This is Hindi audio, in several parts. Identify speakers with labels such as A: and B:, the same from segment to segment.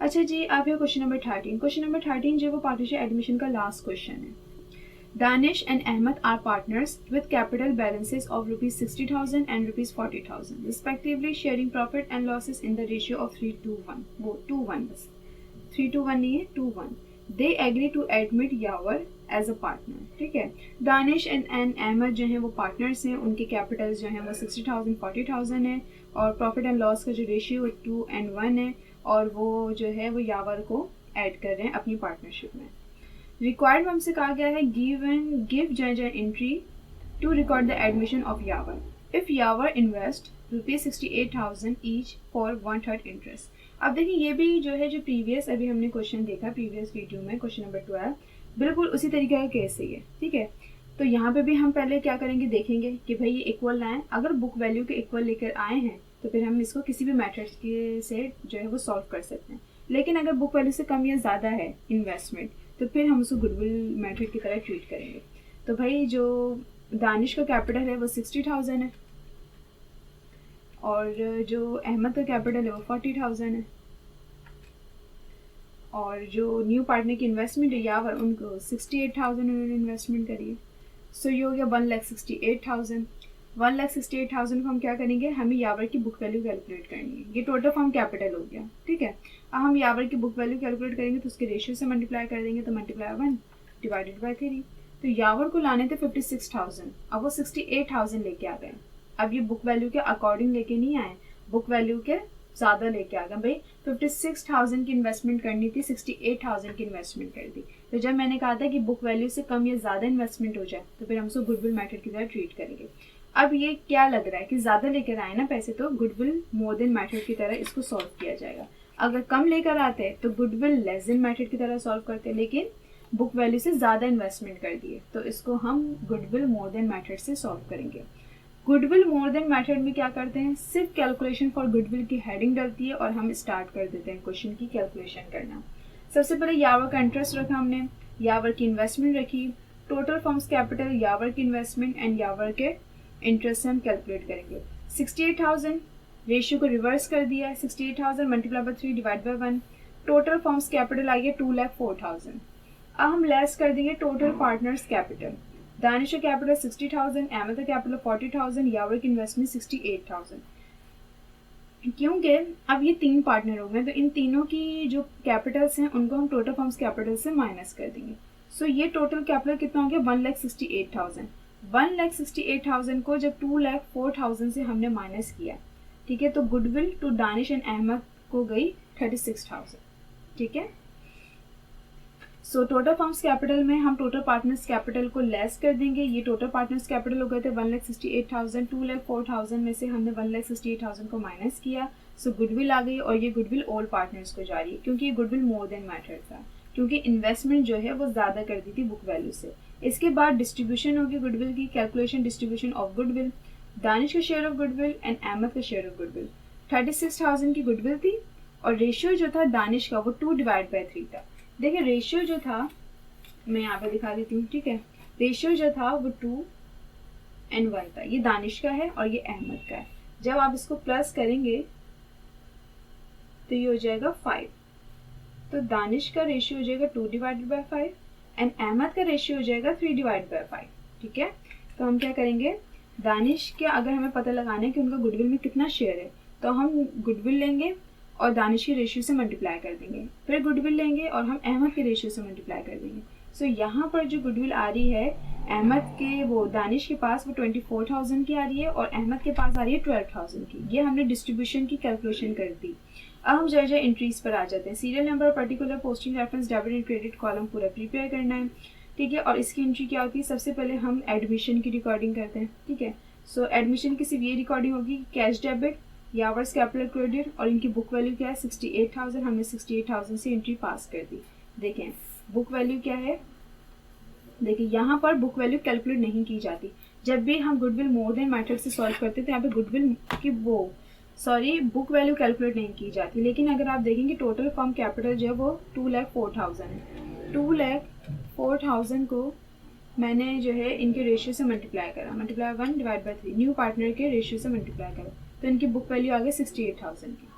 A: अच्छा जी, आप ये क्वेश्चन नंबर 13। क्वेश्चन नंबर 13 जो वो पार्टनरशिप एडमिशन का लास्ट क्वेश्चन है। Danish and Ahmed are partners with capital balances of rupees 60,000 and rupees 40,000 respectively, sharing profit and losses in the ratio of 3 to 1। वो 2:1 बस, 3 to 1 नहीं है, 2:1। They agree to admit Yavar as a partner। ठीक है, दानिश एंड अहमद जो है वो पार्टनर्स हैं, उनके कैपिटल्स जो हैं वो 60,000 40,000 है, और प्रॉफिट एंड लॉस का जो रेशियो 2:1 है, और वो जो है वो यावर को ऐड कर रहे हैं अपनी पार्टनरशिप में। रिक्वायर्ड में हमसे कहा गया है give journal entry to record the admission of Yawar if Yawar invest ₹68,000 each for 1/3 interest. अब देखिए, ये भी जो है जो प्रीवियस अभी हमने क्वेश्चन देखा प्रीवियस वीडियो में, क्वेश्चन नंबर 12, बिल्कुल उसी तरीके का केस ही है। ठीक है, तो यहाँ पे भी हम पहले क्या करेंगे, देखेंगे कि भाई ये इक्वल लाएं। अगर बुक वैल्यू के इक्वल लेकर आए हैं तो फिर हम इसको किसी भी मेथड के से जो है वो सॉल्व कर सकते हैं। लेकिन अगर बुक वैल्यू से कम या ज़्यादा है इन्वेस्टमेंट, तो फिर हम उसको गुडविल मेथड की तरह ट्रीट करेंगे। तो भाई जो दानिश का कैपिटल है वो 60,000 है, और जो अहमद का कैपिटल है वो 40,000 है, और जो न्यू पार्टनर की इन्वेस्टमेंट है यावर, उनको 68,000 उन्होंने इन्वेस्टमेंट करी है। सो ये हो गया 1,68,000। 1,68,000 को हम क्या करेंगे, हमें यावर की बुक वैल्यू कैलकुलेट करनी है। ये टोटल फॉर्म कैपिटल हो गया। ठीक है, अब हम यावर की बुक वैल्यू कैलकुलेट करेंगे तो उसके रेशियो से मल्टीप्लाई कर देंगे, तो मल्टीप्लाई 1 डिवाइडेड बाई 3। तो यावर को लाने थे 56,000, अब वो 68,000 लेके आ गए। अब ये बुक वैल्यू के अकॉर्डिंग लेके नहीं आए, बुक वैल्यू के ज़्यादा लेके आ गए। भाई 56,000 की इन्वेस्टमेंट करनी थी, 68,000 की इन्वेस्टमेंट कर दी। तो जब मैंने कहा था कि बुक वैल्यू से कम या ज़्यादा इन्वेस्टमेंट हो जाए तो फिर हम उसको गुडविल मेथड की तरह ट्रीट करेंगे। अब ये क्या लग रहा है कि ज़्यादा लेकर आए ना पैसे, तो गुडविल मोर देन मेथड की तरह इसको सॉल्व किया जाएगा। अगर कम लेकर आते हैं तो गुडविल लेस देन मेथड की तरह सॉल्व करते हैं, लेकिन बुक वैल्यू से ज़्यादा इन्वेस्टमेंट कर दिए तो इसको हम गुडविल मोर देन मेथड से सॉल्व करेंगे। गुडविल मोर देन मेथड में क्या करते हैं, सिर्फ कैलकुलेशन फॉर गुडविल की हेडिंग डलती है और हम स्टार्ट कर देते हैं क्वेश्चन की कैलकुलेशन करना। सबसे पहले यावर का इंटरेस्ट रखा हमने, यावर की इन्वेस्टमेंट रखी, टोटल फॉर्म्स कैपिटल, यावर की इन्वेस्टमेंट एंड यावर के इंटरेस्ट से हम कैलकुलेट करेंगे। 68,000 रेशियो को रिवर्स कर दिया है, 68,000 multiply by 3 divide by 1। Total forms capital I है 2,04,000। अब हम लेस कर देंगे टोटल पार्टनर्स कैपिटल। दानिश का कैपिटल 60,000, अहमद का कैपिटल 40,000, यावर की इन्वेस्टमेंट 68,000। क्योंकि अब ये 3 पार्टनर हो गए तो इन तीनों की जो कैपिटल्स हैं उनको हम टोटल फॉर्म्स कैपिटल से माइनस कर देंगे। सो ये टोटल कैपिटल कितना हो गया, 1,68,000। 1,68,000 को जब 2,04,000 से हमने माइनस किया, ठीक है, तो goodwill to Danish and Ahmad को गई 36,000। ठीक है, सो टोटल फॉर्म्स कैपिटल में हम टोटल पार्टनर्स कैपिटल को लेस कर देंगे। ये टोटल पार्टनर्स कैपिटल हो गए थे 1,68,000, 2,04,000 में से हमने 1,68,000 को माइनस किया, सो गुडविल आ गई, और ये गुडविल ऑल पार्टनर्स को जा रही है क्योंकि ये गुडविल मोर देन मैटर था, क्योंकि इन्वेस्टमेंट जो है वो ज़्यादा कर दी थी बुक वैल्यू से। इसके बाद डिस्ट्रीब्यूशन होगी गुडविल की, calculation distribution of goodwill, Danish का share of goodwill and Ahmed का शेयर ऑफ गुडविल। 36,000 की गुडविल थी, और रेशियो जो था दानिश का वो 2/3 था। देखिए रेशियो जो था, मैं यहाँ पे दिखा देती हूँ। ठीक है, रेशियो जो था वो 2:1 था। ये दानिश का है और ये अहमद का है। जब आप इसको प्लस करेंगे तो ये हो जाएगा 5। तो दानिश का रेशियो हो जाएगा 2/5 एंड अहमद का रेशियो हो जाएगा 3/5। ठीक है, तो हम क्या करेंगे, दानिश के अगर हमें पता लगाना है कि उनका गुडविल में कितना शेयर है, तो हम गुडविल लेंगे और दानिश के रेशियो से मल्टीप्लाई कर देंगे, फिर गुडविल लेंगे और हम अहमद के रेशियो से मल्टीप्लाई कर देंगे। सो यहाँ पर जो गुडविल आ रही है अहमद के, वो दानिश के पास वो 24,000 की आ रही है और अहमद के पास आ रही है 12,000 की। ये हमने डिस्ट्रीब्यूशन की कैलकुलेशन कर दी। अब हम जर्जर एंट्रीज पर आ जाते हैं। Serial number, particular, posting reference, debit and credit column पूरा प्रिपेयर करना है। ठीक है, और इसकी एंट्री क्या होती है, सबसे पहले हम एडमिशन की रिकॉर्डिंग करते हैं। ठीक है, सो एडमिशन की सिर्फ ये रिकॉर्डिंग होगी, कैश डेबिट, यावर्स कैपिटल क्रेडिट, और इनकी बुक वैल्यू क्या है 68,000। हमने 68,000 से एंट्री पास कर दी। देखें बुक वैल्यू क्या है, देखिए यहाँ पर बुक वैल्यू कैलकुलेट नहीं की जाती। जब भी हम गुडविल मोर देन मेथड से सॉल्व करते हैं तो यहाँ पे गुडविल की बुक वैल्यू कैलकुलेट नहीं की जाती। लेकिन अगर आप देखेंगे टोटल फर्म कैपिटल जो है वो 2,04,000 है। 2,04,000 को मैंने जो है इनके रेशियो से मल्टीप्लाई करा, मल्टीप्लाई 1/3, न्यू पार्टनर के रेशियो से मल्टीप्लाई करा, तो इनकी बुक वैल्यू आ गई 68,000 की।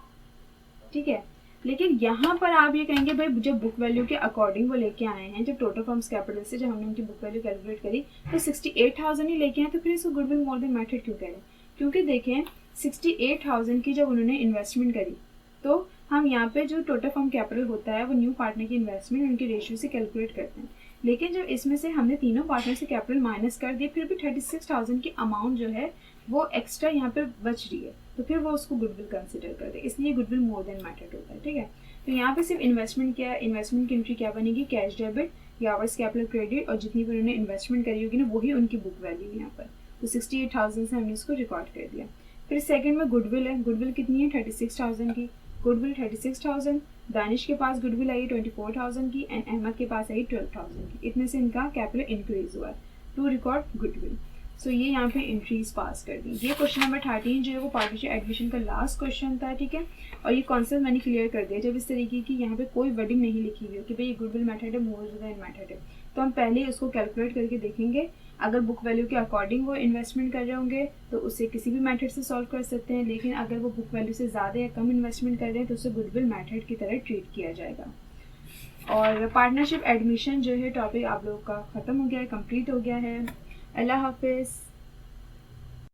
A: ठीक है, लेकिन यहाँ पर आप ये कहेंगे भाई जब बुक वैल्यू के अकॉर्डिंग वो लेके आए हैं, जब टोटल फर्म्स कैपिटल से जब हमने उनकी बुक वैल्यू कैलकुलेट करी तो 68,000 ही लेके आए, तो फिर इसको गुडविल मोर देन मैथड क्यों कह रहे हैं? क्योंकि देखें 68,000 की जब उन्होंने इन्वेस्टमेंट करी तो हम यहाँ पे जो टोटल फर्म कैपिटल होता है वो न्यू पार्टनर की इन्वेस्टमेंट उनके रेशियो से कैलकुलेट करते हैं। लेकिन जब इसमें से हमने तीनों पार्टनर से कैपिटल माइनस कर दिए, फिर भी 36,000 की अमाउंट जो है वो एक्स्ट्रा यहाँ पे बच रही है, तो फिर वो उसको गुडविल कंसिडर करते हैं, इसलिए गुडविल मोर देन मैथड होता है। ठीक है, तो यहाँ पे सिर्फ इन्वेस्टमेंट क्या है, इन्वेस्टमेंट की एंट्री क्या बनेगी, कैश डेबिट, यावर्स कैपिटल क्रेडिट, और जितनी भी उन्होंने इन्वेस्टमेंट करी होगी ना वही उनकी बुक वैल्यू यहाँ पर, तो 68,000 से हमने इसको रिकॉर्ड कर दिया। फिर सेकंड में गुडविल है, गुडविल कितनी है 36,000 की, गुडविल 36,000, दानिश के पास गुडविल आई 24,000 की एंड अहमद के पास आई 12,000 की, इतने से इनका कैपिटल इंक्रीज हुआ है टू रिकॉर्ड गुडविल। सो ये यहाँ पे एंट्रीज पास कर दी। ये क्वेश्चन नंबर 13 जो है वो पार्टनरशिप एडमिशन का लास्ट क्वेश्चन था। ठीक है, और ये कॉन्सेप्ट मैंने क्लियर कर दिया। जब इस तरीके की यहाँ पे कोई वर्डिंग नहीं लिखी हुई हो कि भाई ये गुडविल मेथड है, मोर देन मेथड है, तो हम पहले उसको कैलकुलेट करके देखेंगे। अगर बुक वैल्यू के अकॉर्डिंग वो इन्वेस्टमेंट कर रहे होंगे तो उससे किसी भी मेथड से सॉल्व कर सकते हैं, लेकिन अगर वो बुक वैल्यू से ज़्यादा या कम इन्वेस्टमेंट कर रहे हैं तो उसे गुडविल मेथड की तरह ट्रीट किया जाएगा। और पार्टनरशिप एडमिशन जो है टॉपिक आप लोगों का ख़त्म हो गया है, कंप्लीट हो गया है। अल्लाह हाफिज़।